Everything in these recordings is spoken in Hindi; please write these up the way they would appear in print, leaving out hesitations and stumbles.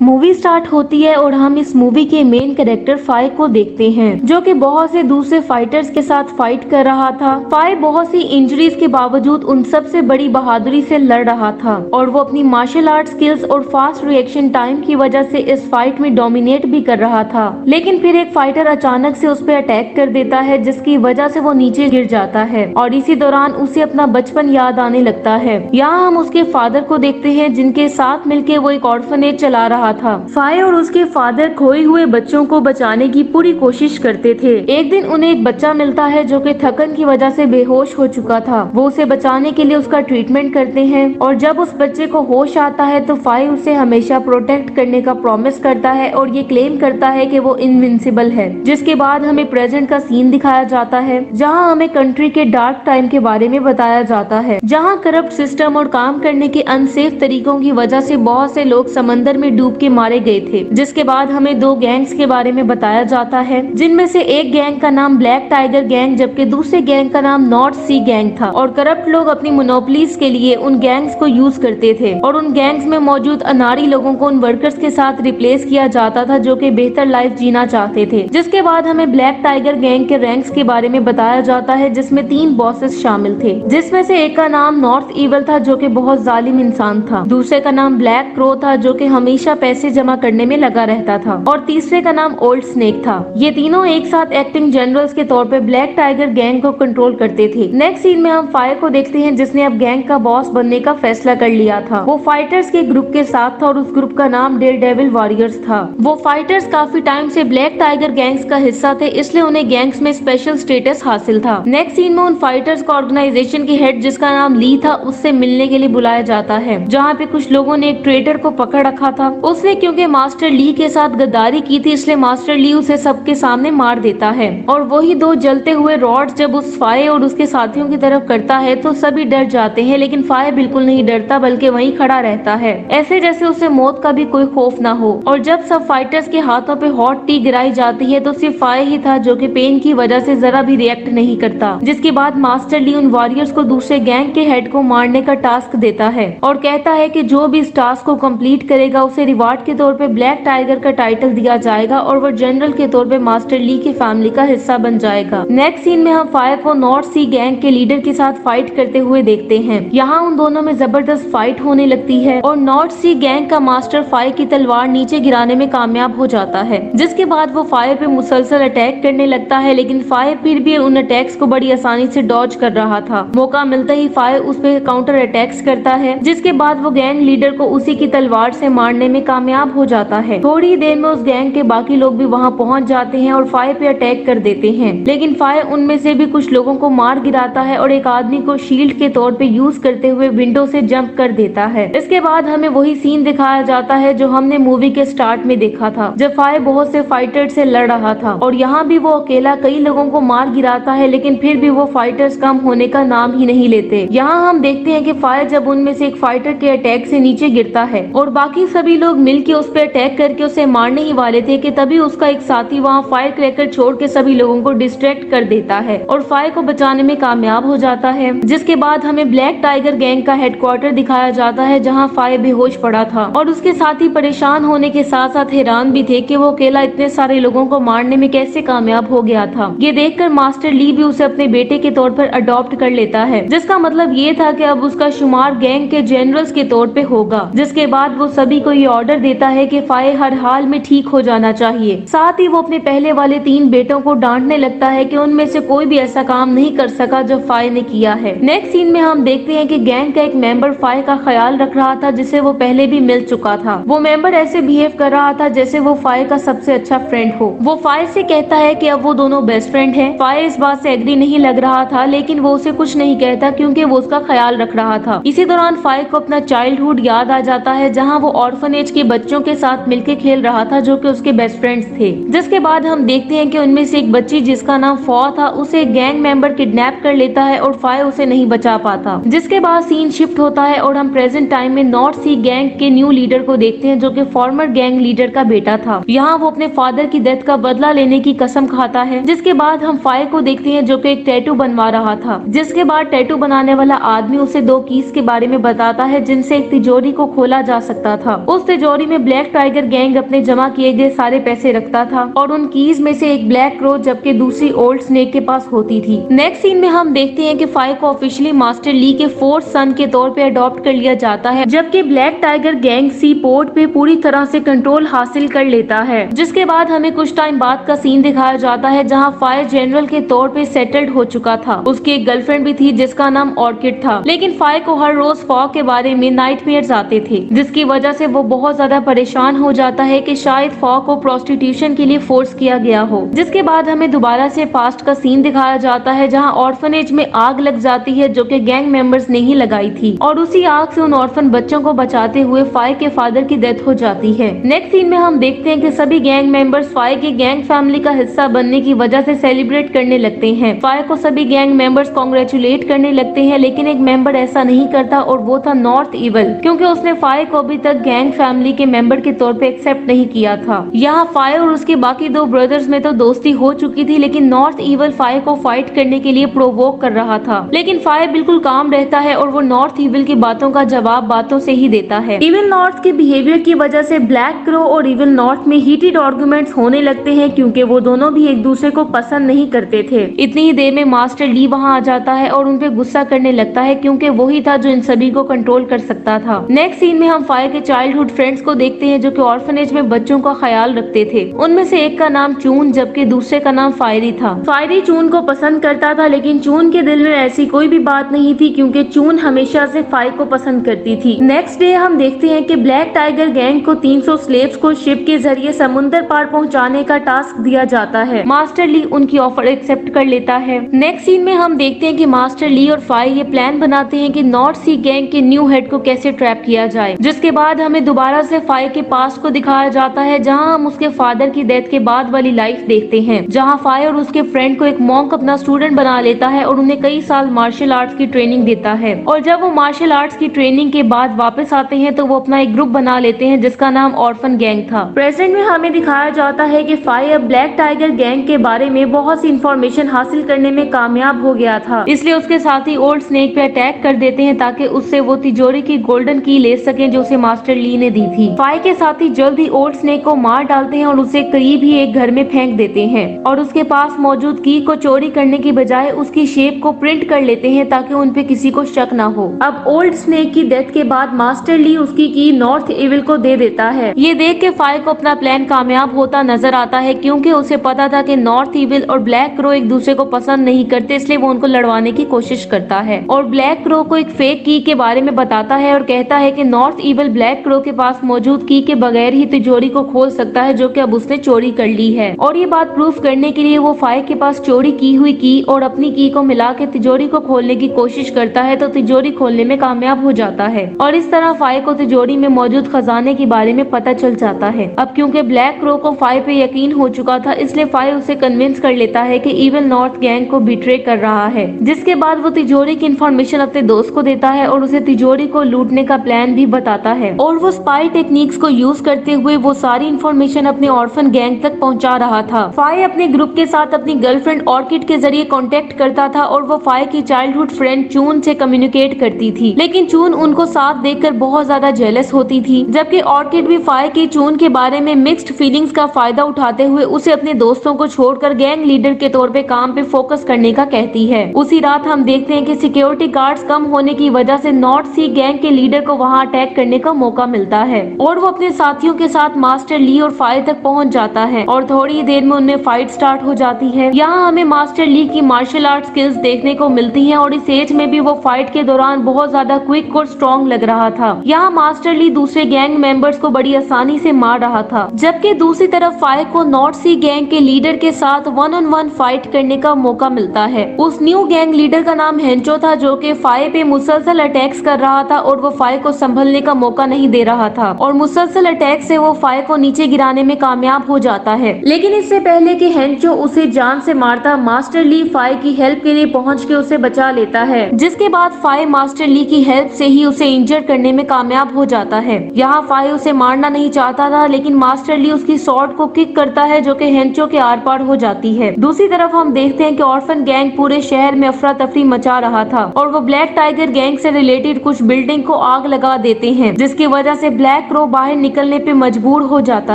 मूवी स्टार्ट होती है और हम इस मूवी के मेन कैरेक्टर फाई को देखते हैं, जो कि बहुत से दूसरे फाइटर्स के साथ फाइट कर रहा था। फाई बहुत सी इंजरीज के बावजूद उन सबसे बड़ी बहादुरी से लड़ रहा था और वो अपनी मार्शल आर्ट स्किल्स और फास्ट रिएक्शन टाइम की वजह से इस फाइट में डोमिनेट भी कर रहा था। लेकिन फिर एक फाइटर अचानक से उस पर अटैक कर देता है, जिसकी वजह से वो नीचे गिर जाता है और इसी दौरान उसे अपना बचपन याद आने लगता है। यहाँ हम उसके फादर को देखते हैं, जिनके साथ मिलकर वो एक ऑर्फनेज चला रहा था। फाई और उसके फादर खोए हुए बच्चों को बचाने की पूरी कोशिश करते थे। एक दिन उन्हें एक बच्चा मिलता है जो कि थकन की वजह से बेहोश हो चुका था। वो उसे बचाने के लिए उसका ट्रीटमेंट करते हैं और जब उस बच्चे को होश आता है तो फाई उसे हमेशा प्रोटेक्ट करने का प्रॉमिस करता है और ये क्लेम करता है कि वो इनविंसिबल है। जिसके बाद हमें प्रेजेंट का सीन दिखाया जाता है, जहाँ हमें कंट्री के डार्क टाइम के बारे में बताया जाता है, जहाँ करप्ट सिस्टम और काम करने के अनसेफ तरीकों की वजह से बहुत से लोग समंदर में डूब के मारे गए थे। जिसके बाद हमें दो गैंग्स के बारे में बताया जाता है, जिनमें से एक गैंग का नाम ब्लैक टाइगर गैंग जबकि दूसरे गैंग का नाम नॉर्थ सी गैंग था। और करप्ट लोग अपनी मोनोपोलीज के लिए उन गैंग्स को यूज करते थे और उन गैंग्स में मौजूद अनाड़ी लोगों को उन वर्कर्स के साथ रिप्लेस किया जाता था जो कि बेहतर लाइफ जीना चाहते थे। जिसके बाद हमें ब्लैक टाइगर गैंग के रैंक्स के बारे में बताया जाता है, जिसमें 3 बॉसेस शामिल थे, जिसमें से एक का नाम नॉर्थ ईवल था जो कि बहुत जालिम इंसान था, दूसरे का नाम ब्लैक क्रो था जो कि हमेशा पैसे जमा करने में लगा रहता था और तीसरे का नाम ओल्ड स्नेक था। ये तीनों एक साथ एक्टिंग जनरल्स के तौर पे ब्लैक टाइगर गैंग को कंट्रोल करते थे। नेक्स्ट सीन में हम फायर को देखते हैं, जिसने अब गैंग का बॉस बनने का फैसला कर लिया था। वो फाइटर्स के ग्रुप के साथ था और उस ग्रुप का नाम डेयरडेविल वॉरियर्स था। वो फाइटर्स काफी टाइम से ब्लैक टाइगर गैंग्स का हिस्सा थे, इसलिए उन्हें गैंग्स में स्पेशल स्टेटस हासिल था। नेक्स्ट सीन में उन फाइटर्स को ऑर्गेनाइजेशन की हेड जिसका नाम ली था उससे मिलने के लिए बुलाया जाता है, जहाँ पे कुछ लोगों ने एक ट्रेडर को पकड़ रखा था। उसने क्योंकि मास्टर ली के साथ गद्दारी की थी, इसलिए मास्टर ली उसे सबके सामने मार देता है और वही 2 जलते हुए रॉड्स जब उस फाय और उसके साथियों की तरफ करता है तो सभी डर जाते हैं, लेकिन फाय बिल्कुल नहीं डरता बल्कि वहीं खड़ा रहता है, ऐसे जैसे उसे मौत का भी कोई खौफ ना हो। और जब सब फाइटर्स के हाथों पे हॉट टी गिराई जाती है तो सिर्फ फाय ही था जो कि पेन की वजह से जरा भी रिएक्ट नहीं करता। जिसके बाद मास्टर ली उन वॉरियर्स को दूसरे गैंग के हेड को मारने का टास्क देता है और कहता है कि जो भी इस टास्क को कंप्लीट करेगा उसे रिवार्ड के तौर पे ब्लैक टाइगर का टाइटल दिया जाएगा और वो जनरल के तौर पे मास्टर ली की फैमिली का हिस्सा बन जाएगा। नेक्स्ट सीन में हम फायर को नॉर्थ सी गैंग के लीडर के साथ फाइट करते हुए देखते हैं। यहाँ उन दोनों में जबरदस्त फाइट होने लगती है और नॉर्थ सी गैंग का मास्टर फायर की तलवार नीचे गिराने में कामयाब हो जाता है। जिसके बाद वो फायर पे मुसलसल अटैक करने लगता है, लेकिन फायर फिर भी उन अटैक्स को बड़ी आसानी से डॉज कर रहा था। मौका मिलता ही फायर उस पे काउंटर अटैक्स करता है, जिसके बाद वो गैंग लीडर को उसी की तलवार से मारने में कामयाब हो जाता है। थोड़ी ही देर में उस गैंग के बाकी लोग भी वहां पहुंच जाते हैं और फायर पे अटैक कर देते हैं, लेकिन फायर उनमें से भी कुछ लोगों को मार गिराता है और एक आदमी को शील्ड के तौर पे यूज करते हुए विंडो से जंप कर देता है। इसके बाद हमें वही सीन दिखाया जाता है जो हमने मूवी के स्टार्ट में देखा था, जब फायर बहुत से फाइटर से लड़ रहा था और यहाँ भी वो अकेला कई लोगों को मार गिराता है, लेकिन फिर भी वो फाइटर्स कम होने का नाम ही नहीं लेते। यहाँ हम देखते हैं कि फायर जब उनमें से एक फाइटर के अटैक से नीचे गिरता है और बाकी सभी लोग मिलकर उस पर अटैक करके उसे मारने ही वाले थे कि तभी उसका एक साथी वहाँ फायर क्रैकर छोड़ के सभी लोगों को डिस्ट्रैक्ट कर देता है और फायर को बचाने में कामयाब हो जाता है। जिसके बाद हमें ब्लैक टाइगर गैंग का हेडक्वार्टर दिखाया जाता है, जहाँ फायर बेहोश पड़ा था और उसके साथी परेशान होने के साथ साथ हैरान भी थे कि वो अकेला इतने सारे लोगों को मारने में कैसे कामयाब हो गया था। ये देखकर मास्टर ली भी उसे अपने बेटे के तौर पर अडॉप्ट कर लेता है, जिसका मतलब ये था कि अब उसका शुमार गैंग के जनरल्स के तौर पे होगा। जिसके बाद वो सभी को ये ऑर्डर देता है कि फायर हर हाल में ठीक हो जाना चाहिए। साथ ही वो अपने पहले वाले 3 बेटों को डांटने लगता है कि उनमें से कोई भी ऐसा काम नहीं कर सका जो फायर ने किया है। नेक्स्ट सीन में हम देखते हैं कि गैंग का एक मेंबर फायर का ख्याल रख रहा था, जिसे वो पहले भी मिल चुका था। वो मेंबर ऐसे बिहेव कर रहा था जैसे वो फायर का सबसे अच्छा फ्रेंड हो। वो फायर से कहता है कि अब वो दोनों बेस्ट फ्रेंड हैं। फायर इस बात से एग्री नहीं लग रहा था, लेकिन वो उसे कुछ नहीं कहता क्योंकि वो उसका ख्याल रख रहा था। इसी दौरान फायर को अपना चाइल्डहुड याद आ जाता है, जहाँ वो ऑर्फनेज के बच्चों के साथ मिलकर खेल रहा था जो कि उसके बेस्ट फ्रेंड्स थे। जिसके बाद हम देखते हैं कि उनमें से एक बच्ची जिसका नाम फॉ था, उसे गैंग मेंबर किडनैप कर लेता है और फायर उसे नहीं बचा पाता। जिसके बाद सीन शिफ्ट होता है और हम प्रेजेंट टाइम में नॉर्थ सी गैंग के न्यू लीडर को देखते हैं, जो कि फॉर्मर गैंग लीडर का बेटा था। यहाँ वो अपने फादर की डेथ का बदला लेने की कसम खाता है। जिसके बाद हम फायर को देखते हैं जो कि एक टैटू बनवा रहा था। जिसके बाद टैटू बनाने वाला आदमी उसे 2 कीज के बारे में बताता है, जिनसे एक तिजोरी को खोला जा सकता था। उस तिजोरी तिजोरी में ब्लैक टाइगर गैंग अपने जमा किए गए सारे पैसे रखता था और उन कीज में से एक ब्लैक क्रो जबकि दूसरी ओल्ड स्नेक के पास होती थी। नेक्स्ट सीन में हम देखते हैं कि फाई को ऑफिशियली मास्टर ली के फोर्थ सन के तौर पे अडॉप्ट कर लिया जाता है, जबकि ब्लैक टाइगर गैंग सी पोर्ट पे पूरी तरह से कंट्रोल हासिल कर लेता है। जिसके बाद हमें कुछ टाइम बाद का सीन दिखाया जाता है जहाँ फाई जनरल के तौर पे सेटल्ड हो चुका था। उसकी एक गर्लफ्रेंड भी थी जिसका नाम ऑर्किड था, लेकिन फाई को हर रोज फॉग के बारे में नाइटमेयर्स आते थे, जिसकी वजह से वो बहुत ज्यादा परेशान हो जाता है कि शायद फॉग को प्रोस्टिट्यूशन के लिए फोर्स किया गया हो। जिसके बाद हमें दोबारा से पास्ट का सीन दिखाया जाता है जहां ऑर्फनेज में आग लग जाती है जो कि गैंग मेंबर्स ने ही लगाई थी और उसी आग से उन ऑर्फन बच्चों को बचाते हुए फाई के फादर की डेथ हो जाती है। नेक्स्ट सीन में हम देखते हैं कि सभी गैंग मेंबर्स फाई के गैंग फैमिली का हिस्सा बनने की वजह से सेलिब्रेट करने लगते हैं। फाई को सभी गैंग मेंबर्स कांग्रेचुलेट करने लगते हैं, लेकिन एक मेंबर ऐसा नहीं करता और वो था नॉर्थ इवल, क्योंकि उसने फाई को अभी तक गैंग फैमिली के मेंबर के तौर पे एक्सेप्ट नहीं किया था। यहाँ फाई और उसके बाकी दो ब्रदर्स में तो दोस्ती हो चुकी थी, लेकिन नॉर्थ इवल फाई को फाइट करने के लिए प्रोवोक कर रहा था, लेकिन फाई बिल्कुल काम रहता है और वो नॉर्थ इवल की बातों का जवाब बातों से ही देता है। इविल नॉर्थ के बिहेवियर की वजह से ब्लैक क्रो और इविल नॉर्थ में हीटेड आर्गुमेंट्स होने लगते हैं, क्योंकि वो दोनों भी एक दूसरे को पसंद नहीं करते थे। इतनी ही देर में मास्टर ली वहाँ आ जाता है और उन पे गुस्सा करने लगता है, क्योंकि वही था जो इन सभी को कंट्रोल कर सकता था। नेक्स्ट सीन में हम फाई के चाइल्डहुड फ्रेंड्स को देखते हैं जो कि ऑर्फनेज में बच्चों का ख्याल रखते थे। उनमें से एक का नाम चून जबकि दूसरे का नाम फायरी था। फायरी चून को पसंद करता था, लेकिन चून के दिल में ऐसी कोई भी बात नहीं थी, क्योंकि चून हमेशा से फाई को पसंद करती थी। नेक्स्ट डे हम देखते हैं कि ब्लैक टाइगर गैंग को 300 स्लेव्स को शिप के जरिए समुद्र पार पहुंचाने का टास्क दिया जाता है। मास्टर ली उनकी ऑफर एक्सेप्ट कर लेता है। नेक्स्ट सीन में हम देखते हैं कि मास्टर ली और फाई ये प्लान बनाते हैं कि नॉर्थ सी गैंग के न्यू हेड को कैसे ट्रैप किया जाए। जिसके बाद हमें दोबारा से फाई के पास्ट को दिखाया जाता है, जहां हम उसके फादर की डेथ के बाद वाली लाइफ देखते हैं, जहां फाई और उसके फ्रेंड को एक मॉन्क अपना स्टूडेंट बना लेता है और उन्हें कई साल मार्शल आर्ट्स की ट्रेनिंग देता है। और जब वो मार्शल आर्ट्स की ट्रेनिंग के बाद वापस आते हैं तो वो अपना एक ग्रुप बना लेते हैं जिसका नाम ऑर्फन गैंग था। प्रेजेंट में हमें दिखाया जाता है कि फाई अब ब्लैक टाइगर गैंग के बारे में बहुत सी इंफॉर्मेशन हासिल करने में कामयाब हो गया था, इसलिए उसके साथी ओल्ड स्नेक पे अटैक कर देते हैं ताकि उससे वो तिजोरी की गोल्डन की ले सके जो उसे मास्टर ली ने दी थी। फाई के साथी जल्दी ओल्ड स्नेक को मार डालते हैं और उसे करीब ही एक घर में फेंक देते हैं और उसके पास मौजूद की को चोरी करने की बजाय उसकी शेप को प्रिंट कर लेते हैं ताकि उन पे किसी को शक न हो। अब ओल्ड स्नेक की डेथ के बाद मास्टर ली उसकी की नॉर्थ इविल को दे देता है। ये देख के फाई को अपना प्लान कामयाब होता नजर आता है, क्योंकि उसे पता था कि नॉर्थ इविल और ब्लैक क्रो एक दूसरे को पसंद नहीं करते, इसलिए वो उनको लड़वाने की कोशिश करता है और ब्लैक क्रो को एक फेक की के बारे में बताता है और कहता है कि नॉर्थ इविल ब्लैक क्रो के पास मौजूद की के बगैर ही तिजोरी को खोल सकता है, जो कि अब उसने चोरी कर ली है। और ये बात प्रूफ करने के लिए वो फाई के पास चोरी की हुई की और अपनी की को मिला के तिजोरी को खोलने की कोशिश करता है, तो तिजोरी खोलने में कामयाब हो जाता है और इस तरह फाई को तिजोरी में मौजूद खजाने के बारे में पता चल जाता है। अब क्योंकि ब्लैक क्रो को फाई पे यकीन हो चुका था, इसलिए फाई उसे कन्विंस कर लेता है कि इविल नॉर्थ गैंग को बिट्रे कर रहा है, जिसके बाद वो तिजोरी की इंफॉर्मेशन अपने दोस्त को देता है और उसे तिजोरी को लूटने का प्लान भी बताता है और वो स्पाई टेक्निक्स को यूज करते हुए वो सारी इंफॉर्मेशन अपने ऑर्फन गैंग तक पहुंचा रहा था। फाई अपने ग्रुप के साथ अपनी गर्लफ्रेंड ऑर्किड के जरिए कांटेक्ट करता था और वो फाई की चाइल्डहुड फ्रेंड चून से कम्युनिकेट करती थी, लेकिन चून उनको साथ देखकर बहुत ज्यादा जेलस होती थी, जबकि ऑर्किड भी फाई की चून के बारे में मिक्स्ड फीलिंग्स का फायदा उठाते हुए उसे अपने दोस्तों को छोड़कर गैंग लीडर के तौर पे काम पे फोकस करने का कहती है। उसी रात हम देखते हैं कि सिक्योरिटी गार्ड्स कम होने की वजह से नॉर्थ सी गैंग के लीडर को वहां अटैक करने का मौका मिलता है और वो अपने साथियों के साथ मास्टर ली और फाई तक पहुंच जाता है और थोड़ी देर में उनमें फाइट स्टार्ट हो जाती है। यहाँ हमें मास्टर ली की मार्शल आर्ट स्किल्स देखने को मिलती हैं और इस एज में भी वो फाइट के दौरान बहुत ज्यादा क्विक और स्ट्रॉन्ग लग रहा था। यहाँ मास्टर ली दूसरे गैंग मेंबर्स को बड़ी आसानी से मार रहा था, जबकि दूसरी तरफ फाई को नॉर्थ सी गैंग के लीडर के साथ 1-on-1 फाइट करने का मौका मिलता है। उस न्यू गैंग लीडर का नाम हेंचो था, जो कि फाई पे मुसलसल अटैक्स कर रहा था और वो फाई को संभलने का मौका नहीं दे रहा था और मुसलसल अटैक से वो फाई को नीचे गिराने में कामयाब हो जाता है। लेकिन इससे पहले कि हेंचो उसे जान से मारता, मास्टर ली फाई की हेल्प के लिए पहुंच के उसे बचा लेता है, जिसके बाद फाई मास्टर ली की हेल्प से ही उसे इंजर करने में कामयाब हो जाता है। यहाँ फाई उसे मारना नहीं चाहता था, लेकिन मास्टर ली उसकी स्वॉर्ड को किक करता है, जो कि हेंचो के आर पार हो जाती है। दूसरी तरफ हम देखते हैं कि ऑर्फन गैंग पूरे शहर में अफरा तफरी मचा रहा था और वो ब्लैक टाइगर गैंग से रिलेटेड कुछ बिल्डिंग को आग लगा देते हैं, जिसकी वजह से ब्लैक ब्लैक क्रो बाहर निकलने पे मजबूर हो जाता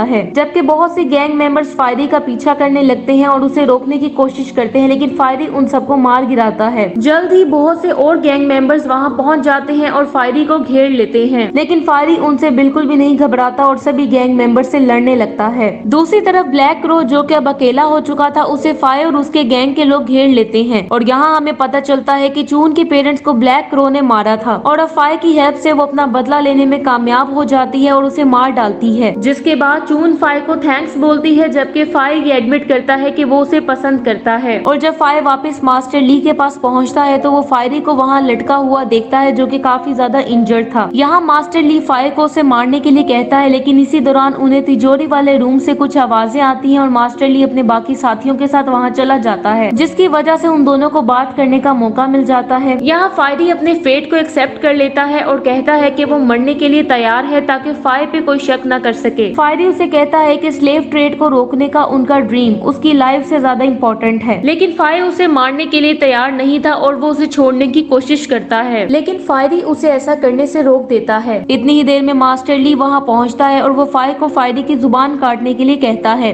है, जबकि बहुत से गैंग मेंबर्स फायरी का पीछा करने लगते हैं और उसे रोकने की कोशिश करते हैं, लेकिन फायरी उन सबको मार गिराता है। जल्द ही बहुत से और गैंग मेंबर्स वहां पहुंच जाते हैं और फायरी को घेर लेते हैं, लेकिन फायरी उनसे बिल्कुल भी नहीं घबराता और सभी गैंग मेंबर से लड़ने लगता है। दूसरी तरफ ब्लैक क्रो, जो कि अब अकेला हो चुका था, उसे फायर और उसके गैंग के लोग घेर लेते हैं और यहाँ हमें पता चलता है कि चून के पेरेंट्स को ब्लैक क्रो ने मारा था और अब फायर की हेल्प से वो अपना बदला लेने में कामयाब हो जाती है और उसे मार डालती है। जिसके बाद चून फायर को थैंक्स बोलती है, जबकि फायर ये एडमिट करता है कि वो उसे पसंद करता है। और जब फायर वापस मास्टर ली के पास पहुंचता है तो वो फायरी को वहाँ लटका हुआ देखता है, जो कि काफी ज्यादा इंजर्ड था। यहाँ मास्टर ली फायर को उसे मारने के लिए कहता है, लेकिन इसी दौरान उन्हें तिजोरी वाले रूम से कुछ आवाजें आती हैं और मास्टर ली अपने बाकी साथियों के साथ वहाँ चला जाता है, जिसकी वजह से उन दोनों को बात करने का मौका मिल जाता है। यहाँ फायरी अपने फेट को एक्सेप्ट कर लेता है और कहता है कि वो मरने के लिए तैयार है ताकि फायर पे कोई शक न कर सके। फायरी उसे कहता है कि स्लेव ट्रेड को रोकने का उनका ड्रीम उसकी लाइफ से ज्यादा इम्पोर्टेंट है, लेकिन फायर उसे मारने के लिए तैयार नहीं था और वो उसे छोड़ने की कोशिश करता है, लेकिन फायरी उसे ऐसा करने से रोक देता है। इतनी ही देर में मास्टर ली वहाँ पहुँचता है और वो फायर को फायरी की जुबान काटने के लिए कहता है।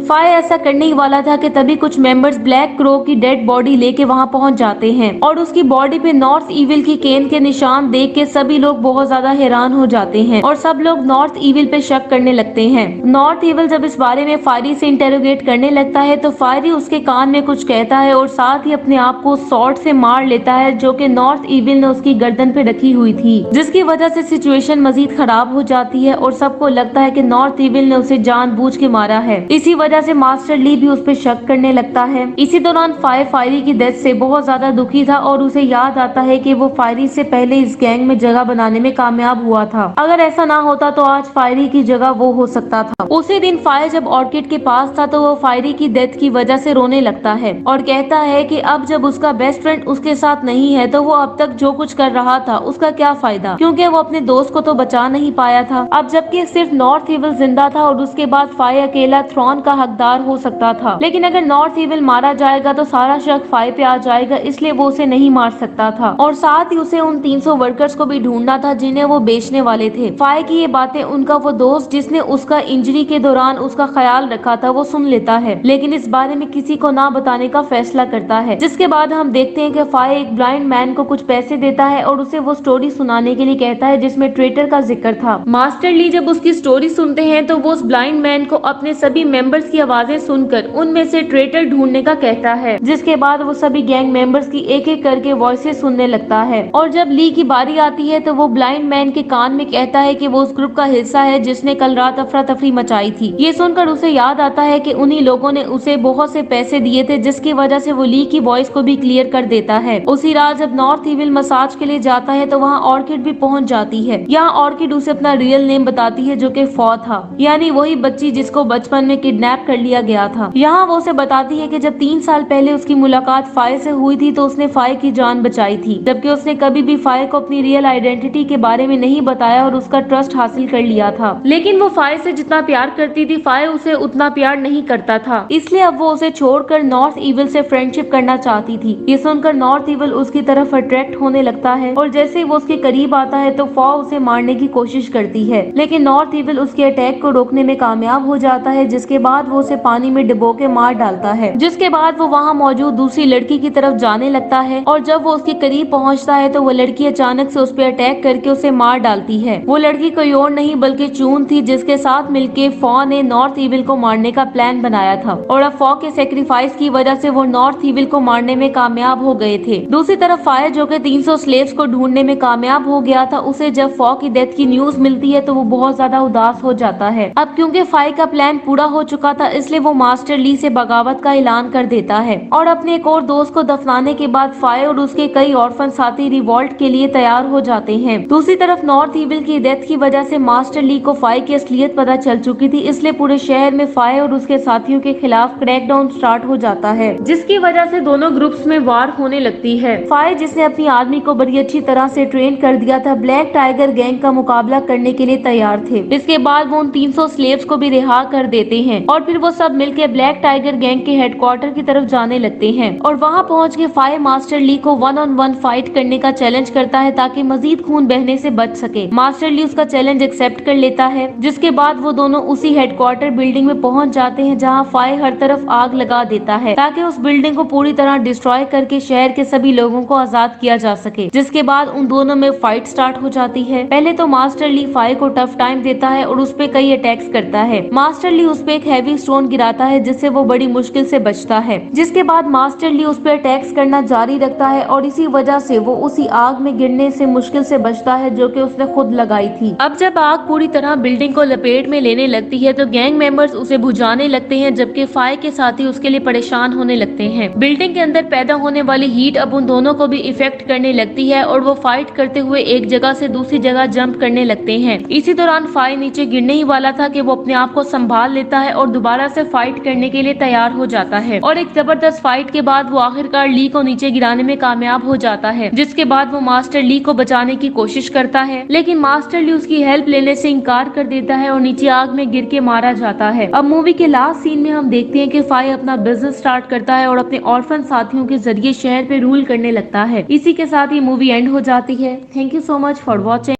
फायर ऐसा करने ही वाला था कि तभी कुछ मेंबर्स ब्लैक क्रो की डेड बॉडी लेके वहां पहुंच जाते हैं और उसकी बॉडी पे नॉर्थ इविल की केन के निशान देख के सभी लोग बहुत ज्यादा हैरान हो जाते हैं और सब लोग नॉर्थ इविल पे शक करने लगते हैं। नॉर्थ इविल जब इस बारे में फायरी से इंटेरोगेट करने लगता है तो फायरी उसके कान में कुछ कहता है और साथ ही अपने आप को सॉर्ड से मार लेता है, जो कि नॉर्थ इविल ने उसकी गर्दन पे रखी हुई थी, जिसकी वजह से सिचुएशन मजीद खराब हो जाती है और सबको लगता है कि नॉर्थ इविल ने उसे जानबूझ के मारा है। इसी वजह से मास्टर ली भी उस पर शक करने लगता है। इसी दौरान फायरी की डेथ से बहुत ज्यादा दुखी था और उसे याद आता है कि वो फायरी से पहले इस गैंग में जगह बनाने में कामयाब हुआ था। अगर ऐसा ना होता तो आज फायरी की जगह वो हो सकता था। उसी दिन फायर जब ऑर्किड के पास था तो वो फायरी की डेथ की वजह से रोने लगता है और कहता है कि अब जब उसका बेस्ट फ्रेंड उसके साथ नहीं है तो वो अब तक जो कुछ कर रहा था उसका क्या फायदा, क्योंकि वो अपने दोस्त को तो बचा नहीं पाया था। अब जबकि सिर्फ नॉर्थ इविल जिंदा था और उसके बाद फायर अकेला थ्रोन का हकदार हो सकता था, लेकिन अगर नॉर्थ इविल मारा जाएगा तो सारा शक फायर पे आ जाएगा, इसलिए वो उसे नहीं मार सकता था और साथ ही उसे उन 300 वर्कर्स को भी ढूंढना था जिन्हें वो बेचने वाले थे। फायर की ये बातें उनका वो दोस्त जिसने उसका इंजरी के दौरान उसका ख्याल रखा था वो सुन लेता है, लेकिन इस बारे में किसी को ना बताने का फैसला करता है। जिसके बाद हम देखते हैं कि फायर एक ब्लाइंड मैन को कुछ पैसे देता है और उसे वो स्टोरी सुनाने के लिए कहता है जिसमें ट्रेटर का जिक्र था। मास्टर ली जब उसकी स्टोरी सुनते हैं तो वो उस ब्लाइंड मैन को अपने सभी मेंबर्स की आवाजें सुनकर उनमें से ट्रेटर ढूंढने का कहता है, जिसके बाद वो सभी गैंग मेंबर्स की एक एक करके वॉइसेस सुनने लगता है और जब ली की बारी आती है तो वो ब्लाइंड मैन के कान में कहता है कि वो उस ग्रुप का हिस्सा है जिसने कल रात अफरा तफरी मचाई थी। ये सुनकर उसे याद आता है कि उन्हीं लोगों ने उसे बहुत से पैसे दिए थे, जिसकी वजह से वो ली की वॉइस को भी क्लियर कर देता है। उसी रात जब नॉर्थ इविल मसाज के लिए जाता है तो वहाँ ऑर्किड भी पहुँच जाती है। यहाँ ऑर्किड उसे अपना रियल नेम बताती है, जो कि फॉ था, यानी वही बच्ची जिसको बचपन में किडनैप कर लिया गया था। यहाँ वो उसे बताती है कि जब 3 साल पहले उसकी मुलाकात फायर से हुई थी तो उसने फायर की जान बचाई थी, जबकि उसने कभी भी फायर को अपनी रियल आइडेंटिटी के बारे में नहीं बताया और उसका ट्रस्ट हासिल कर लिया था। लेकिन वो फायर से जितना प्यार करती थी फायर उसे उतना प्यार नहीं करता था, इसलिए अब वो उसे छोड़कर नॉर्थ इविल से फ्रेंडशिप करना चाहती थी। ये सुनकर नॉर्थ इविल उसकी तरफ अट्रैक्ट होने लगता है और जैसे ही वो उसके करीब आता है तो फॉ उसे मारने की कोशिश करती है, लेकिन नॉर्थ इविल उसके अटैक को रोकने में कामयाब हो जाता है, जिसके बाद वो उसे पानी में डुबो के मार डालता है। जिसके बाद वो वहाँ मौजूद दूसरी लड़की की तरफ जाने लगता है और जब वो उसके करीब पहुँचता है तो वो लड़की अचानक से उस पर अटैक करके उसे मार डालती है। वो लड़की कोई और नहीं बल्कि चून थी, जिसके साथ मिलके फॉ ने नॉर्थ इविल को मारने का प्लान बनाया था और अब फॉ के सेक्रीफाइस की वजह से वो नॉर्थ इविल को मारने में कामयाब हो गए थे। दूसरी तरफ फायर, जो कि 300 स्लेव्स को ढूंढने में कामयाब हो गया था, उसे जब फॉ की डेथ की न्यूज मिलती है तो वो बहुत ज्यादा उदास हो जाता है। अब क्योंकि फायर का प्लान पूरा हो चुका था इसलिए वो मास्टर ली से बगावत का ऐलान कर देता है और अपने एक और दोस्त को दफनाने के बाद फायर और उसके कई ऑर्फन साथी रिवॉल्ट के लिए तैयार हो जाते हैं। दूसरी तरफ नॉर्थ इविल की डेथ की वजह से मास्टर ली को फायर की असलियत पता चल चुकी थी, इसलिए पूरे शहर में फायर और उसके साथियों के खिलाफ क्रैकडाउन स्टार्ट हो जाता है, जिसकी वजह से दोनों ग्रुप्स में वार होने लगती है। फायर, जिसने अपनी आर्मी को बड़ी अच्छी तरह से ट्रेन कर दिया था, ब्लैक टाइगर गैंग का मुकाबला करने के लिए तैयार थे। इसके बाद वो उन 300 स्लेव्स को भी रिहा कर देते हैं और फिर वो सब मिलकर ब्लैक टाइगर गैंग के हेडक्वार्टर की तरफ जाने लगते हैं और वहाँ पहुँच के फाई मास्टर ली को 1-on-1 फाइट करने का चैलेंज करता है ताकि मजीद खून बहने से बच सके। मास्टर ली उसका चैलेंज एक्सेप्ट कर लेता है, जिसके बाद वो दोनों उसी हेडक्वार्टर बिल्डिंग में पहुंच जाते हैं जहां फाई हर तरफ आग लगा देता है ताकि उस बिल्डिंग को पूरी तरह डिस्ट्रॉय करके शहर के सभी लोगों को आजाद किया जा सके। जिसके बाद उन दोनों में फाइट स्टार्ट हो जाती है। पहले तो मास्टर ली फाई को टफ टाइम देता है और उस पे कई अटैक्स करता है। मास्टर ली उस पे एक हैवी स्टोन गिराता है जिससे वो बड़ी मुश्किल से बचता है। जिसके बाद मास्टर ली उस पे अटैक्स करना जारी रखता है और इसी वजह से वो उसी आग में गिरने से मुश्किल से बचता है जो कि उसने खुद लगाई थी। अब जब आग पूरी तरह बिल्डिंग को लपेट में लेने लगती है तो गैंग मेंबर्स उसे बुझाने लगते हैं, जबकि फाई के साथी उसके लिए परेशान होने लगते हैं। बिल्डिंग के अंदर पैदा होने वाली हीट अब उन दोनों को भी इफेक्ट करने लगती है और वो फाइट करते हुए एक जगह से दूसरी जगह जंप करने लगते हैं। इसी दौरान फाई नीचे गिरने ही वाला था कि वो अपने आप को संभाल लेता है और दोबारा से फाइट करने के लिए तैयार हो जाता है और एक जबरदस्त फाइट के बाद वो आखिरकार ली को नीचे गिराने में कामयाब हो जाता है। जिसके बाद वो मास्टर ली को बचाने की कोशिश करता है, लेकिन मास्टर ली उसकी हेल्प लेने से इनकार कर देता है और नीचे आग में गिर के मारा जाता है। अब मूवी के लास्ट सीन में हम देखते हैं कि फाई अपना बिजनेस स्टार्ट करता है और अपने ऑर्फन साथियों के जरिए शहर पे रूल करने लगता है। इसी के साथ ये मूवी एंड हो जाती है। Thank you so much for watching.